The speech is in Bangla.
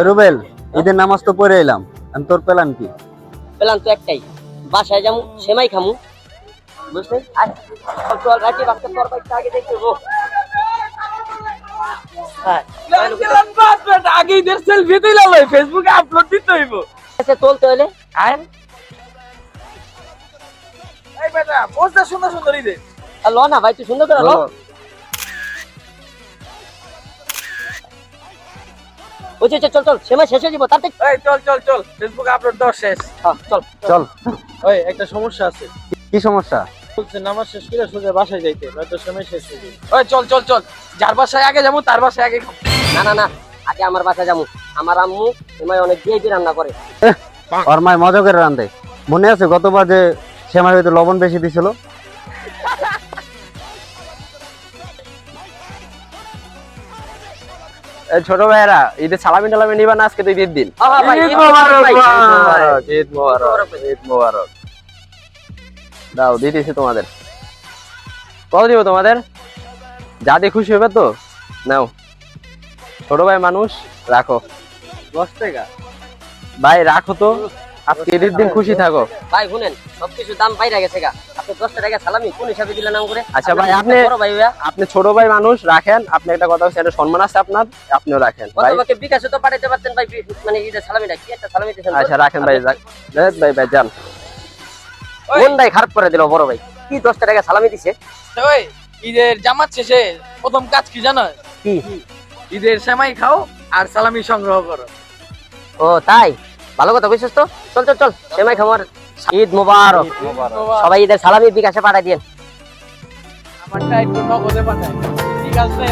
রুবেল, ঈদের নামাজ তো পড়ে এলাম, আমি তোর প্ল্যান কি? প্ল্যান তো একটাই, বাসায় যাবো, সেমাই খামু, বুঝলি? চল রাখি, বাচ্চা তোর বাইকটা আগে দেখতে গো। হ্যাঁ, আগে ঈদের সেলফি তুইলা লই, ফেসবুকে আপলোড দিতে হইব। আচ্ছা তোলতে হলে আয় এই বেটা, পোস্টটা সুন্দর সুন্দর ঈদের। ল না ভাই, তুই সুন্দর করে ল। বুঝছি, চল চল, সেমাই শেষ হয়ে যাবো তাতে। এই চল চল চল, ফেসবুকে আপলোড দাও শেষ। চল চল। ওই একটা সমস্যা আছে, কি সমস্যা? বলছে নামাজ শেষ করে সোজা বাসায় যাইতে, নয়তো সময় শেষ হয়ে যাবে। ওই চল চল চল, যার বাসায় আগে যাবো তার বাসায় আগে খাবো। না না না, আগে আমার বাসায় যাবো। আমার আম্মু সেমাই অনেক ভিআইপি রান্না করে। ওর মায় মজা করে রান্ধে। মনে আছে গতবার যে সেমাই হয়তো লবণ বেশি দিছিল? ছোট ভাইয়েরা, ঈদের সালামি টালামি নিবা না? আজকে তো ঈদের দিন। ভাই, ঈদ মোবারক ভাই। ঈদ মোবারক, ঈদ মোবারক। দাও, দিতেছি তোমাদের। কত দিব তোমাদের? যা দিয়ে খুশি হবে তো নাও। ছোট ভাই মানুষ, রাখো 10 টাকা। ভাই, রাখো তো। আজকে ঈদের দিন খুশি থাকো। ভাই শুনেন, সবকিছু দাম বাইরে গেছে গা। আপনি 10 টাকা সালামি কোন হিসাবে দিলেন নাম করে? আচ্ছা ভাই, বড় ভাই ভাইয়া, আপনি ছোট ভাই মানুষ, রাখেন। আপনি একটা কথা হচ্ছে, একটা সম্মান আছে আপনার, আপনিও রাখেন ভাই। আমাকে বিকাশে তো পাঠাইতে পারতেন ভাই, মানে ঈদের সালামিটা কি একটা সালামি দিতেন। আচ্ছা রাখেন ভাই, ভাই ভাই যান। মনটাই খারাপ করে দিল বড় ভাই, কি 10 টাকা সালামি দিছে। ওই ঈদের জামাত শেষে প্রথম কাজ কি জানো? কি? ঈদের সেমাই খাও আর সালামি সংগ্রহ করো। ও তাই, ভালো কথা কইছিস তো। চল চল চল, সেমাই খামার। ঈদ মোবারক। সবাই ঈদের সালামি বিকাশে পাঠাই দিয়েন। আমারটা একটু নগদে পাঠায়, ঠিক আছে?